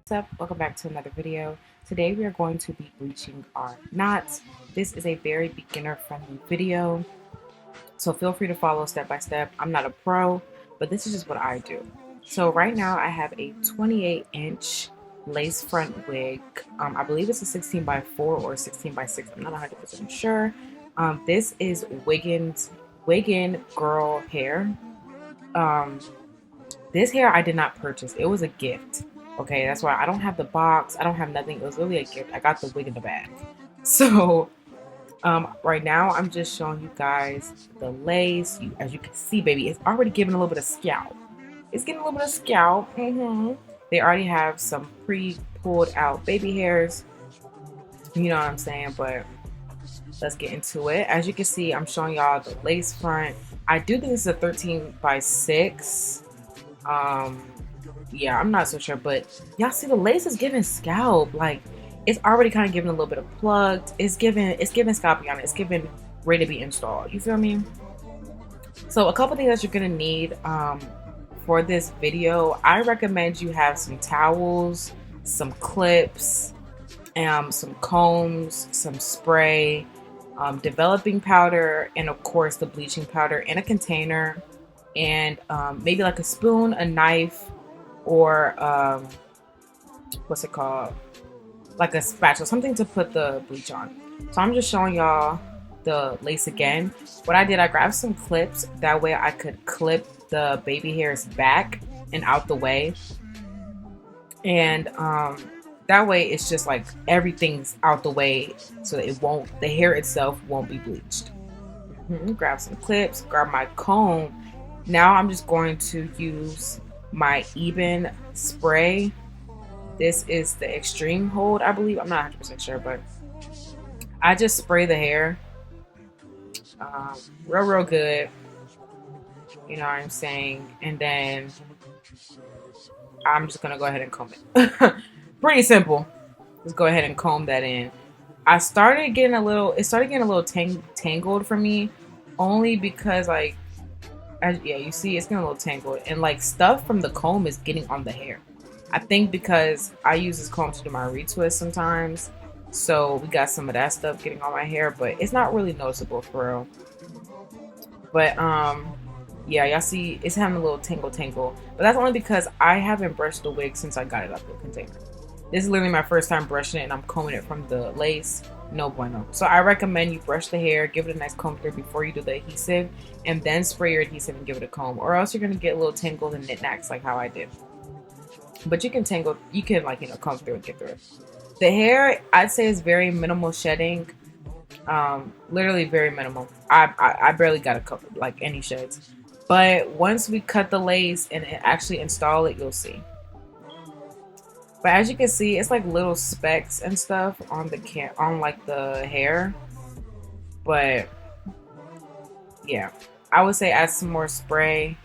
What's up? Welcome back to another video. Today we are going to be bleaching our knots. This is a very beginner friendly video, so feel free to follow step by step. I'm not a pro, but this is just what I do. So right now I have a 28-inch lace front wig. I believe it's a 16 by 4 or 16 by 6. I'm not 100% sure. This is Wiggins girl hair. This hair I did not purchase. It was a gift. Okay, that's why I don't have the box. I don't have nothing. It was really a gift. I got the wig in the bag. So right now I'm just showing you guys the lace. As you can see, baby, it's already giving a little bit of scalp. It's getting a little bit of scalp. They already have some pre-pulled out baby hairs. You know what I'm saying? But let's get into it. As you can see, I'm showing y'all the lace front. I do think this is a 13 by 6. Yeah, I'm not so sure, but y'all see the lace is giving scalp. Like, it's already kind of giving a little bit of plugged. It's giving scalp on it. It's giving ready to be installed. You feel me? So a couple things that you're gonna need for this video. I recommend you have some towels, some clips, some combs, some spray, developing powder, and of course the bleaching powder in a container, and maybe like a spoon, a knife, or what's it called, like a spatula, something to put the bleach on. So I'm just showing y'all the lace again. What I did, I grabbed some clips, that way I could clip the baby hairs back and out the way, and that way it's just like everything's out the way, so the hair itself won't be bleached. Grab some clips, grab my comb. Now I'm just going to use my Eben spray. This is the extreme hold, I believe. I'm not 100% sure, but I just spray the hair real good. You know what I'm saying? And then I'm just gonna go ahead and comb it. Pretty simple. Just go ahead and comb that in. It started getting a little tangled for me, only because like, yeah, you see it's getting a little tangled, and like stuff from the comb is getting on the hair. I think because I use this comb to do my retwist sometimes, so we got some of that stuff getting on my hair, but it's not really noticeable for real. But yeah, y'all see it's having a little tangle, but that's only because I haven't brushed the wig since I got it out of the container. This is literally my first time brushing it, and I'm combing it from the lace. No bueno. So I recommend you brush the hair, give it a nice comb through before you do the adhesive, and then spray your adhesive and give it a comb, or else you're gonna get a little tangled and knickknacks like how I did. But you can like, you know, comb through and get through it. The hair, I'd say, is very minimal shedding. Literally very minimal. I barely got a couple, like, any sheds. But once we cut the lace and actually install it, you'll see. But as you can see, it's like little specks and stuff on like the hair. But yeah, I would say add some more spray.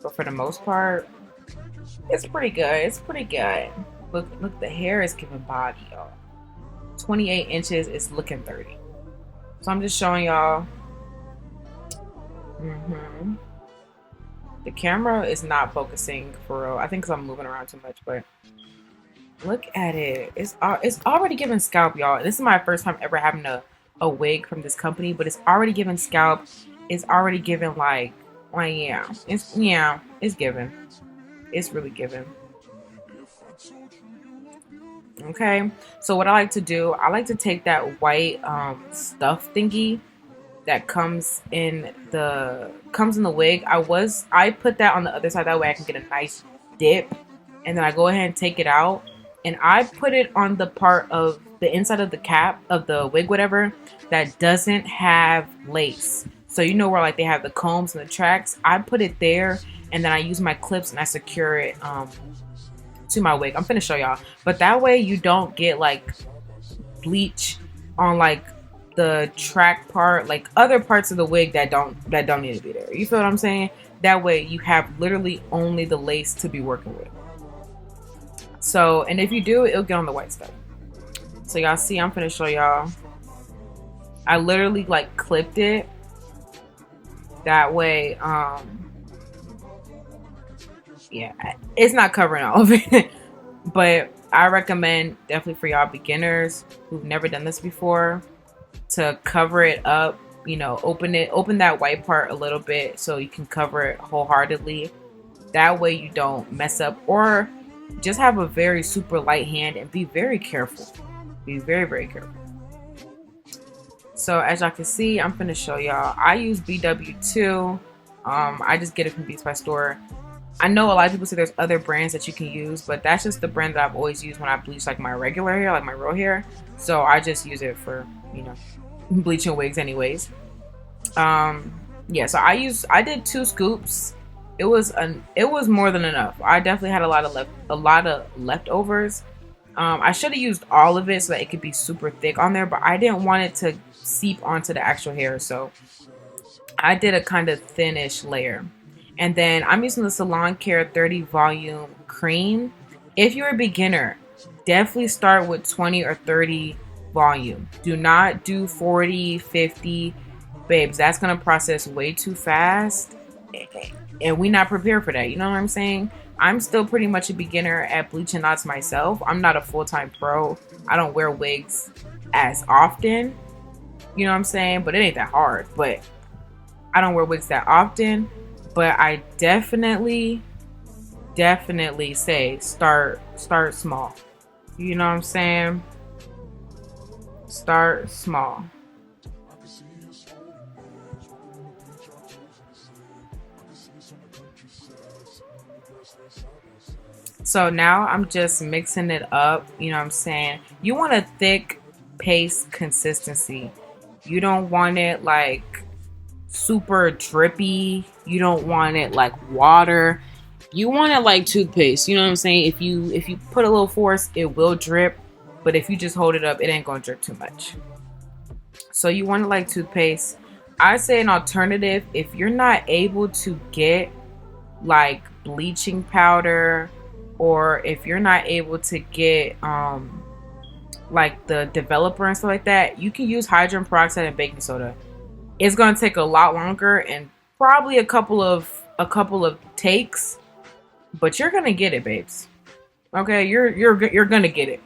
But for the most part, it's pretty good. It's pretty good. Look, the hair is giving body, y'all. 28 inches is looking 30. So I'm just showing y'all. The camera is not focusing for real. I think because I'm moving around too much, but look at it. It's already giving scalp, y'all. This is my first time ever having a wig from this company, but it's already giving scalp. It's already giving like yeah. It's giving. It's really giving. Okay, so what I like to do, I like to take that white stuff thingy that comes in the wig. I put that on the other side, that way I can get a nice dip, and then I go ahead and take it out, and I put it on the part of the inside of the cap of the wig, whatever, that doesn't have lace. So you know where like they have the combs and the tracks, I put it there, and then I use my clips and I secure it to my wig. I'm finna show y'all, but that way you don't get like bleach on like the track part, like other parts of the wig that don't need to be there. You feel what I'm saying? That way you have literally only the lace to be working with. So, and if you do, it'll get on the white stuff. So y'all see, I'm finna show y'all. I literally like clipped it that way. Yeah, it's not covering all of it, but I recommend definitely for y'all beginners who've never done this before to cover it up, you know, open that white part a little bit so you can cover it wholeheartedly. That way you don't mess up, or just have a very super light hand and be very careful. Be very, very careful. So as y'all can see, I'm gonna show y'all. I use BW2. I just get it from Beats by Store. I know a lot of people say there's other brands that you can use, but that's just the brand that I've always used when I bleach like my regular hair, like my real hair. So I just use it for, you know, bleaching wigs anyways. Yeah, so I did 2 scoops. It was more than enough. I definitely had a lot of leftovers. I should have used all of it so that it could be super thick on there, but I didn't want it to seep onto the actual hair, so I did a kind of thinnish layer. And then I'm using the Salon Care 30 volume cream. If you're a beginner, definitely start with 20 or 30 volume. Do not do 40, 50. Babes, that's going to process way too fast. And we not prepared for that. You know what I'm saying? I'm still pretty much a beginner at bleaching knots myself. I'm not a full-time pro. I don't wear wigs as often. You know what I'm saying? But it ain't that hard. But I don't wear wigs that often. But I definitely say start small. You know what I'm saying? Start small. So now I'm just mixing it up. You know what I'm saying? You want a thick paste consistency. You don't want it like super drippy. You don't want it like water. You want it like toothpaste. You know what I'm saying? If you put a little force, it will drip. But if you just hold it up, it ain't gonna drip too much. So you want it like toothpaste. I say an alternative, if you're not able to get like bleaching powder, or if you're not able to get like the developer and stuff like that, you can use hydrogen peroxide and baking soda. It's gonna take a lot longer and probably a couple of takes, but you're gonna get it, babes. Okay, you're gonna get it.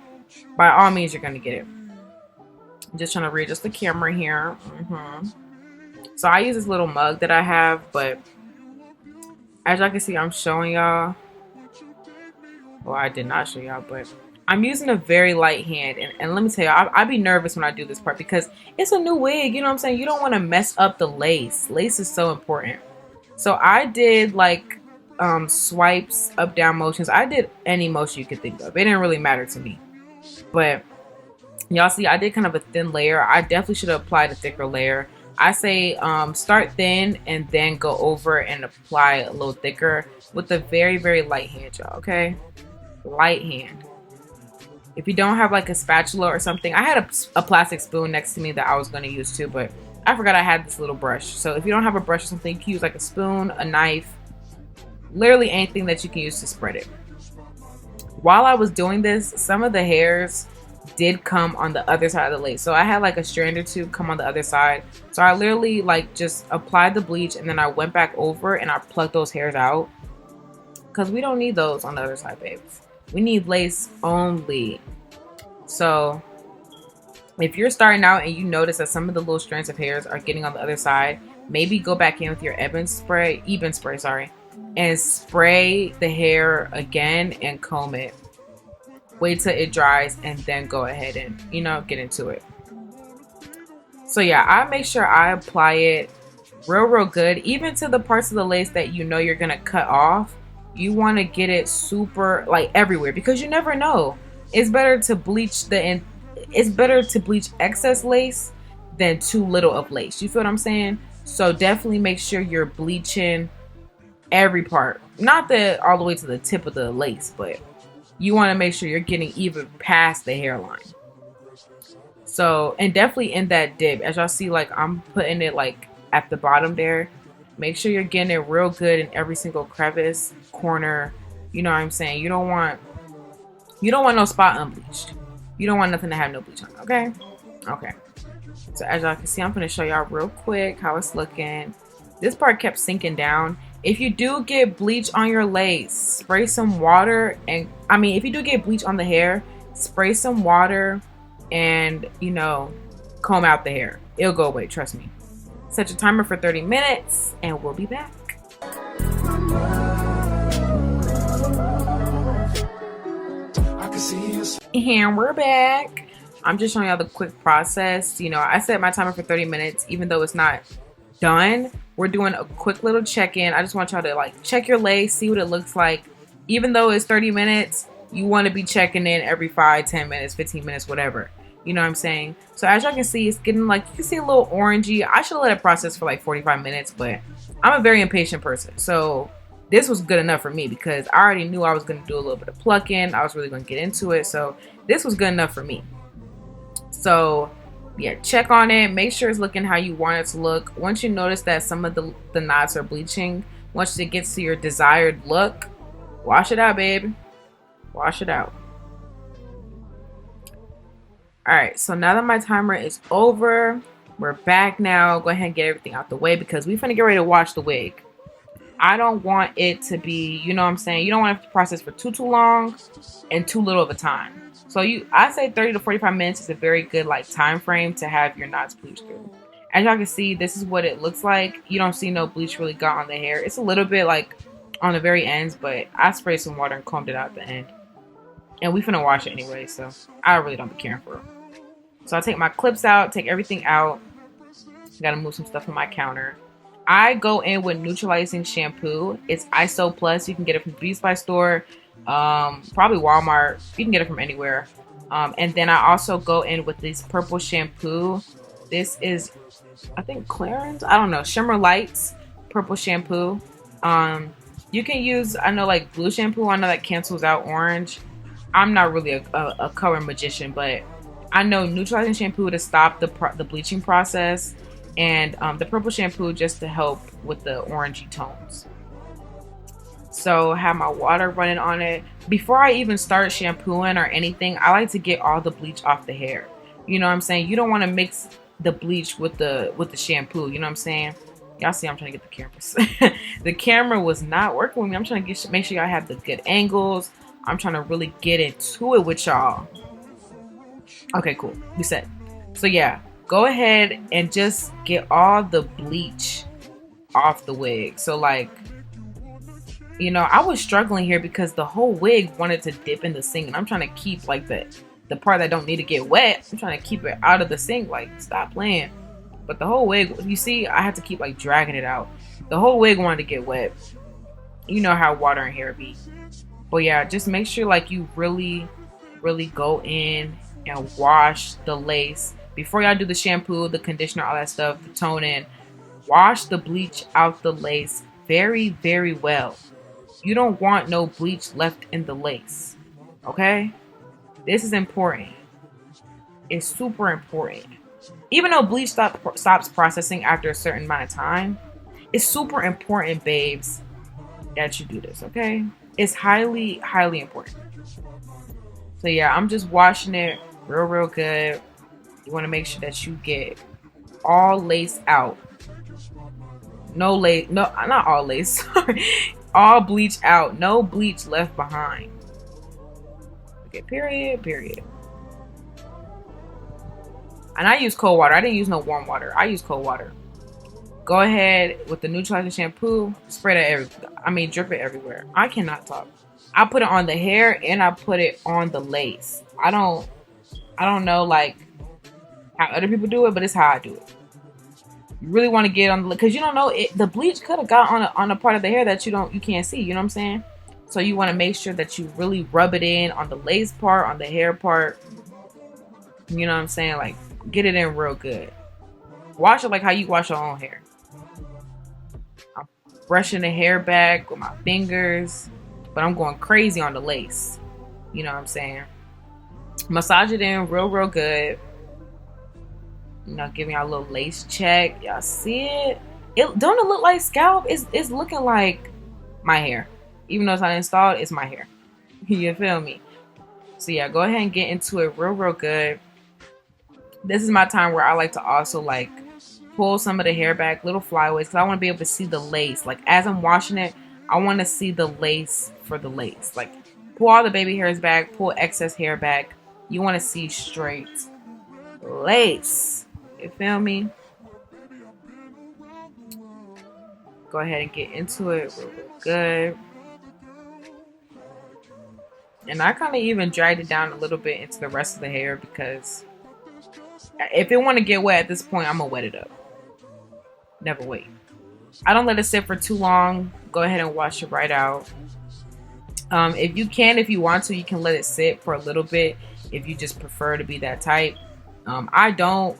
By all means, you're gonna get it. I'm just trying to readjust the camera here. So I use this little mug that I have, but as y'all can see, I'm showing y'all. Well, I did not show y'all, but I'm using a very light hand. And let me tell you, I be nervous when I do this part because it's a new wig. You know what I'm saying? You don't want to mess up the lace. Lace is so important. So I did like swipes, up, down motions. I did any motion you could think of. It didn't really matter to me. But y'all see, I did kind of a thin layer. I definitely should have applied a thicker layer. I say start thin and then go over and apply a little thicker with a very, very light hand, y'all, okay? Light hand. If you don't have like a spatula or something, I had a plastic spoon next to me that I was going to use too, but I forgot I had this little brush. So if you don't have a brush or something, you can use like a spoon, a knife, literally anything that you can use to spread it. While I was doing this, some of the hairs did come on the other side of the lace. So I had like a strand or two come on the other side. So I literally like just applied the bleach and then I went back over and I plucked those hairs out. Because we don't need those on the other side, babes. We need lace only. So if you're starting out and you notice that some of the little strands of hairs are getting on the other side, maybe go back in with your Eben spray, and spray the hair again and comb it. Wait till it dries and then go ahead and, you know, get into it. So yeah, I make sure I apply it real good, even to the parts of the lace that you know you're gonna cut off. You want to get it super like everywhere because you never know. It's better to bleach excess lace than too little of lace. You feel what I'm saying? So definitely make sure you're bleaching every part, not all the way to the tip of the lace, but you want to make sure you're getting even past the hairline. So, and definitely in that dip, as y'all see, like I'm putting it like at the bottom there. Make sure you're getting it real good in every single crevice, corner. You know what I'm saying? You don't want no spot unbleached. You don't want nothing to have no bleach on, okay? Okay. So as y'all can see, I'm going to show y'all real quick how it's looking. This part kept sinking down. If you do get bleach on your lace, spray some water. And I mean, if you do get bleach on the hair, spray some water and, you know, comb out the hair. It'll go away, trust me. Set your timer for 30 minutes and we'll be back. And we're back. I'm just showing y'all the quick process. You know, I set my timer for 30 minutes, even though it's not done. We're doing a quick little check-in. I just want y'all to like check your lace, see what it looks like. Even though it's 30 minutes, you want to be checking in every 5, 10 minutes, 15 minutes, whatever. You know what I'm saying? So as y'all can see, it's getting like, you can see a little orangey. I should let it process for like 45 minutes, but I'm a very impatient person. So this was good enough for me because I already knew I was going to do a little bit of plucking. I was really going to get into it. So this was good enough for me. So yeah, check on it. Make sure it's looking how you want it to look. Once you notice that some of the knots are bleaching, once it gets to your desired look, wash it out, babe. Wash it out. Alright, so now that my timer is over, we're back now. Go ahead and get everything out the way because we finna get ready to wash the wig. I don't want it to be, you know what I'm saying? You don't want it to process for too long and too little of a time. So I say 30 to 45 minutes is a very good like time frame to have your knots bleached through. As y'all can see, this is what it looks like. You don't see no bleach really got on the hair. It's a little bit like on the very ends, but I sprayed some water and combed it out at the end. And we finna wash it anyway, so I really don't be caring for it. So I take my clips out, take everything out. Gotta move some stuff on my counter. I go in with neutralizing shampoo. It's ISO Plus. You can get it from the Beauty Supply store, probably Walmart. You can get it from anywhere. And then I also go in with this purple shampoo. This is, I think, Clarins. I don't know. Shimmer Lights purple shampoo. You can use, I know, like blue shampoo. I know that cancels out orange. I'm not really a color magician, but I know neutralizing shampoo to stop the bleaching process, and the purple shampoo just to help with the orangey tones. So I have my water running on it. Before I even start shampooing or anything, I like to get all the bleach off the hair. You know what I'm saying? You don't want to mix the bleach with the shampoo. You know what I'm saying? Y'all see I'm trying to get the cameras. The camera was not working with me. I'm trying to make sure y'all have the good angles. I'm trying to really get into it with y'all. Okay, cool. We set. So yeah, go ahead and just get all the bleach off the wig. So like, you know, I was struggling here because the whole wig wanted to dip in the sink, and I'm trying to keep like the part that don't need to get wet. I'm trying to keep it out of the sink. Like, stop playing. But the whole wig, you see, I had to keep like dragging it out. The whole wig wanted to get wet. You know how water and hair be. But yeah, just make sure like you really go in and wash the lace before y'all do the shampoo, the conditioner, all that stuff, the toning. Wash the bleach out the lace very well. You don't want no bleach left in the lace. Okay? This is important. It's super important. Even though bleach stops processing after a certain amount of time, it's super important, babes, that you do this, okay? It's highly important. So yeah, I'm just washing it real good. You want to make sure that you get all lace out. No lace, no, not all lace. Sorry. All bleach out. No bleach left behind. Okay, period. And I use cold water. I didn't use no warm water. I use cold water. Go ahead with the neutralizing shampoo. Spray that drip it everywhere. I cannot talk. I put it on the hair and I put it on the lace. I don't know like how other people do it, but it's how I do it. You really want to get on because you don't know the bleach could have got on a part of the hair that you can't see. You know what I'm saying? So you want to make sure that you really rub it in on the lace part, on the hair part. You know what I'm saying? Like, get it in real good. Wash it like how you wash your own hair. I'm brushing the hair back with my fingers, but I'm going crazy on the lace. You know what I'm saying? Massage it in real good. You know, giving y'all a little lace check. Y'all see it? Don't it look like scalp? It's looking like my hair. Even though it's not installed, it's my hair. You feel me? So yeah, go ahead and get into it real good. This is my time where I like to also like pull some of the hair back, little flyaways, because I want to be able to see the lace. Like as I'm washing it, I want to see the lace for the lace. Like pull all the baby hairs back, pull excess hair back. You want to see straight lace. You feel me? Go ahead and get into it real good. And I kind of even dragged it down a little bit into the rest of the hair because if it want to get wet at this point, I'm going to wet it up. Never wait. I don't let it sit for too long. Go ahead and wash it right out. If you want to, you can let it sit for a little bit if you just prefer to be that type. I don't.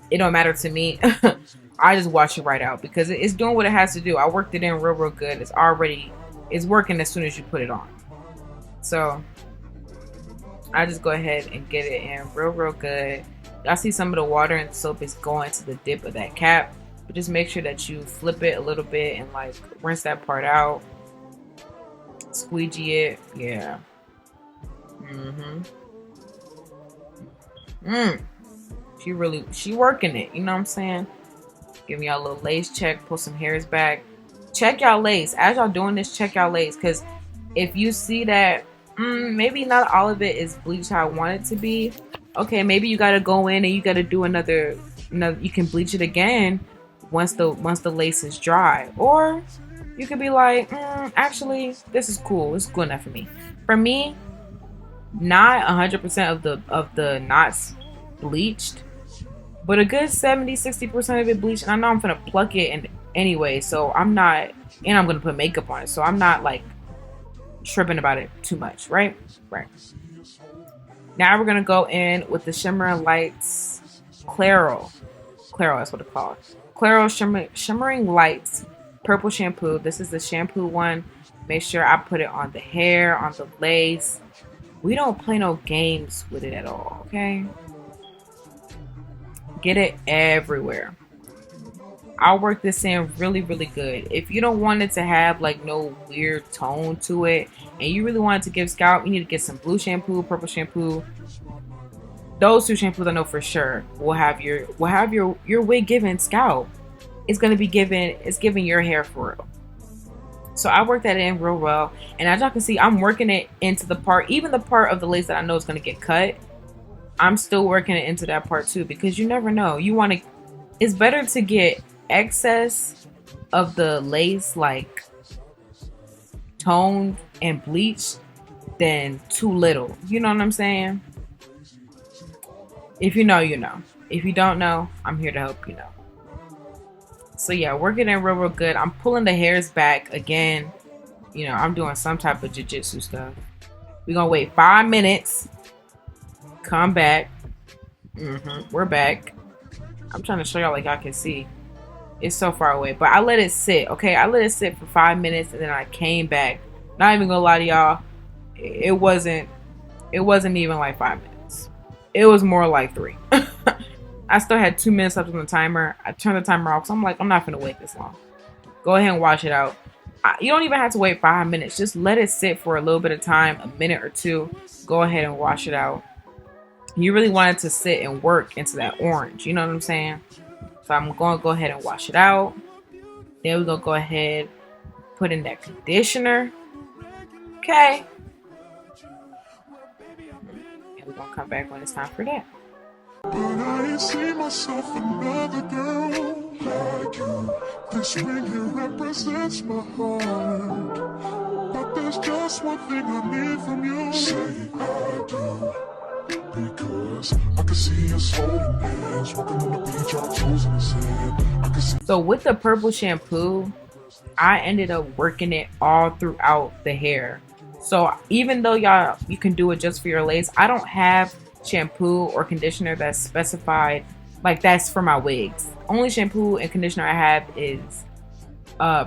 It don't matter to me. I just wash it right out because it's doing what it has to do. I worked it in real good. It's working as soon as you put it on. So I just go ahead and get it in real good. Y'all see some of the water and the soap is going to the dip of that cap. But just make sure that you flip it a little bit and like rinse that part out. Squeegee it. Yeah. She working it. You know what I'm saying? Giving y'all a little lace check. Pull some hairs back. Check y'all lace. As y'all doing this, check y'all lace. Because if you see that maybe not all of it is bleached how I want it to be. Okay, maybe you gotta go in and you gotta do another. You can bleach it again once the lace is dry, or you could be like, actually, this is cool. It's good enough for me. For me, not 100% of the knots bleached, but a good 70-60% of it bleached. And I know I'm gonna pluck it and anyway, so I'm not, and I'm gonna put makeup on it, so I'm not like tripping about it too much, right? Now we're gonna go in with the Shimmering Lights Claro, that's what it's called. Claro Shimmering Lights Purple Shampoo. This is the shampoo one. Make sure I put it on the hair, on the lace. We don't play no games with it at all, okay? Get it everywhere. I'll work this in really good. If you don't want it to have like no weird tone to it, and you really want it to give scalp, you need to get some blue shampoo, purple shampoo. Those two shampoos I know for sure will have your wig giving scalp. It's giving your hair for real. So I work that in real well, and as y'all can see, I'm working it into the part, even the part of the lace that I know is gonna get cut. I'm still working it into that part too, because you never know. It's better to get excess of the lace like toned and bleached than too little. You know what I'm saying? If you know, you know. If you don't know, I'm here to help you know. So yeah, working in real good. I'm pulling the hairs back again. You know, I'm doing some type of jiu-jitsu stuff. We're gonna wait 5 minutes. Come back. We're back. I'm trying to show y'all like y'all can see. It's so far away, but I let it sit. Okay, I let it sit for 5 minutes, and then I came back. Not even gonna lie to y'all, it wasn't even like 5 minutes. It was more like 3. I still had 2 minutes left on the timer. I turned the timer off, so I'm like, I'm not gonna wait this long. Go ahead and wash it out. You don't even have to wait 5 minutes. Just let it sit for a little bit of time, a minute or two. Go ahead and wash it out. You really want it to sit and work into that orange. You know what I'm saying? So I'm going to go ahead and wash it out. Then we're going to go ahead, put in that conditioner. Okay. And we're going to come back when it's time for that. But I ain't see myself another girl like you. This ring here represents my heart. But there's just one thing I need from you. Say I do. Because I can see us holding hands, walking on the beach, our toes in the sand. I can see. So with the purple shampoo, I ended up working it all throughout the hair. So even though you can do it just for your lace, I don't have shampoo or conditioner that's specified like that's for my wigs. Only shampoo and conditioner I have is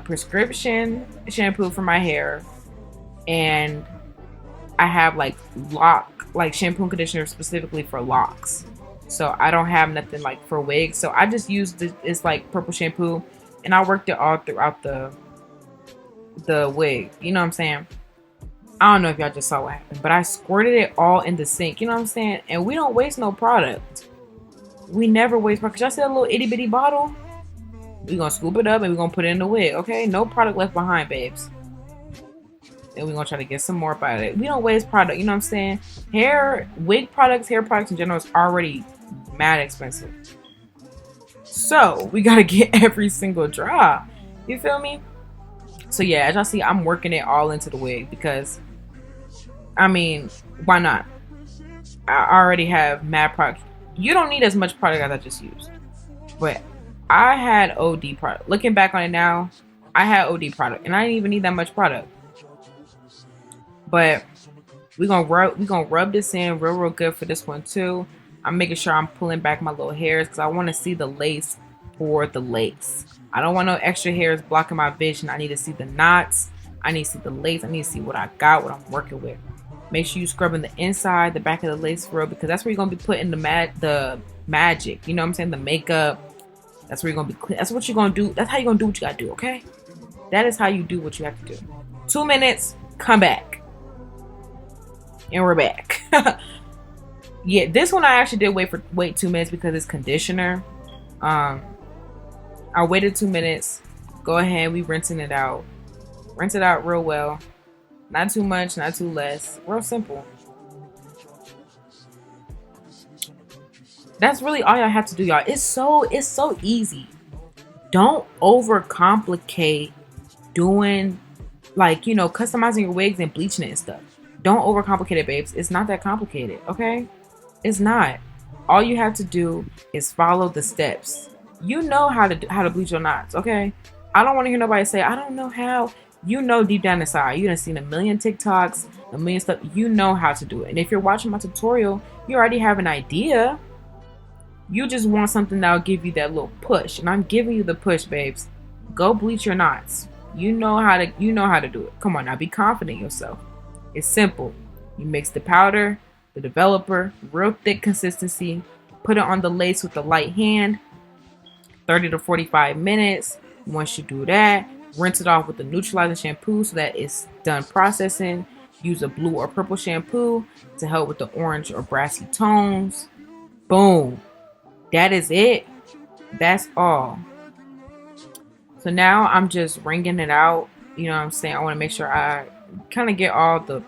prescription shampoo for my hair, and I have like shampoo and conditioner specifically for locks. So I don't have nothing like for wigs. So I just used this like purple shampoo, and I worked it all throughout the wig. You know what I'm saying? I don't know if y'all just saw what happened, but I squirted it all in the sink. You know what I'm saying? And we don't waste no product. We never waste product. Y'all see that little itty bitty bottle? We're gonna scoop it up and we're gonna put it in the wig, okay? No product left behind, babes. And we're gonna try to get some more about it. We don't waste product, you know what I'm saying? Wig products, hair products in general is already mad expensive. So we gotta get every single drop. You feel me? So yeah, as y'all see, I'm working it all into the wig because, I mean, why not? I already have mad product. You don't need as much product as I just used. But I had OD product. Looking back on it now, I had OD product. And I didn't even need that much product. But we're gonna rub this in real good for this one too. I'm making sure I'm pulling back my little hairs because I want to see the lace for the lace. I don't want no extra hairs blocking my vision. I need to see the knots. I need to see the lace. I need to see what I got, what I'm working with. Make sure you scrubbing the inside, the back of the lace robe, because that's where you're gonna be putting the magic. You know what I'm saying? The makeup. That's where you're gonna be clean. That's what you're gonna do. That's how you're gonna do what you gotta do. Okay? That is how you do what you have to do. 2 minutes. Come back. And we're back. Yeah, this one I actually did wait 2 minutes because it's conditioner. I waited 2 minutes. Go ahead, we rinsing it out. Rinse it out real well. Not too much, not too less. Real simple. That's really all y'all have to do, y'all. It's so easy. Don't overcomplicate doing, like, you know, customizing your wigs and bleaching it and stuff. Don't overcomplicate it, babes. It's not that complicated, okay? It's not. All you have to do is follow the steps. You know how to bleach your knots, okay? I don't want to hear nobody say, I don't know how. You know deep down inside. You done seen a million TikToks, a million stuff. You know how to do it. And if you're watching my tutorial, you already have an idea. You just want something that'll give you that little push. And I'm giving you the push, babes. Go bleach your knots. You know how to do it. Come on now, be confident in yourself. It's simple. You mix the powder, the developer, real thick consistency. Put it on the lace with the light hand. 30 to 45 minutes. Once you do that, rinse it off with the neutralizing shampoo so that it's done processing. Use a blue or purple shampoo to help with the orange or brassy tones. Boom. That is it. That's all. So now I'm just wringing it out. You know what I'm saying? I want to make sure I kind of get all the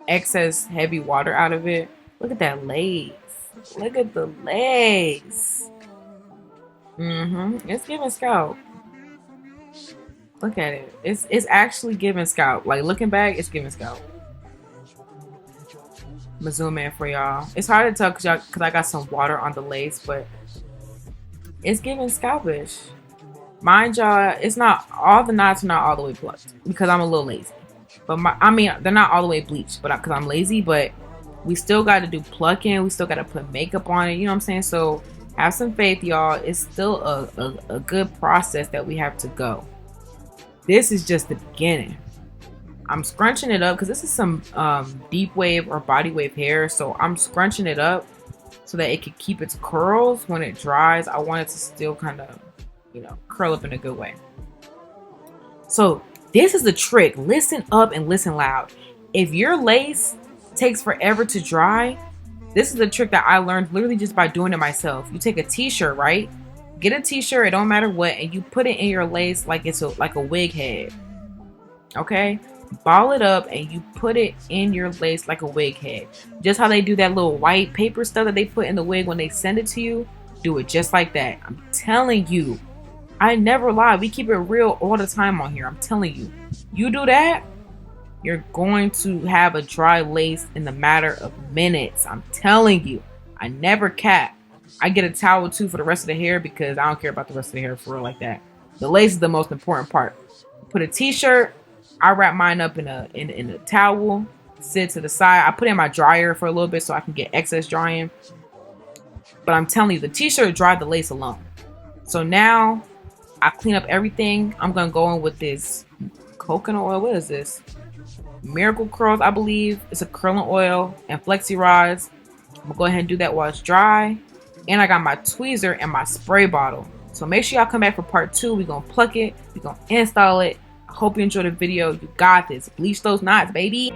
excess heavy water out of it. Look at that lace. Look at the lace. It's giving scalp. Look at it. It's actually giving scalp. Like, looking back, it's giving scalp. I'm gonna zoom in for y'all. It's hard to tell because I got some water on the lace, but it's giving scalpish. Mind y'all, it's not all the knots are not all the way plucked because I'm a little lazy. But they're not all the way bleached, but because I'm lazy. But we still got to do plucking. We still got to put makeup on it. You know what I'm saying? So have some faith, y'all. It's still a good process that we have to go. This is just the beginning. I'm scrunching it up because this is some deep wave or body wave hair. So I'm scrunching it up so that it can keep its curls when it dries. I want it to still kind of, you know, curl up in a good way. So this is the trick. Listen up and listen loud. If your lace takes forever to dry, this is the trick that I learned literally just by doing it myself. You take a t-shirt, right? Get a t-shirt, it don't matter what, and you put it in your lace like it's like a wig head. Okay? Ball it up and you put it in your lace like a wig head. Just how they do that little white paper stuff that they put in the wig when they send it to you. Do it just like that. I'm telling you. I never lie. We keep it real all the time on here. I'm telling you. You do that, you're going to have a dry lace in the matter of minutes. I'm telling you. I never cap. I get a towel too for the rest of the hair because I don't care about the rest of the hair for real like that. The lace is the most important part. Put a t-shirt. I wrap mine up in a towel. Sit to the side. I put it in my dryer for a little bit so I can get excess drying. But I'm telling you, the t-shirt dried the lace alone. So now I clean up everything. I'm going to go in with this coconut oil. What is this? Miracle Curls, I believe. It's a curling oil and flexi rods. I'm going to go ahead and do that while it's dry. And I got my tweezer and my spray bottle. So make sure y'all come back for part 2. We're going to pluck it. We're going to install it. I hope you enjoyed the video. You got this. Bleach those knots, baby.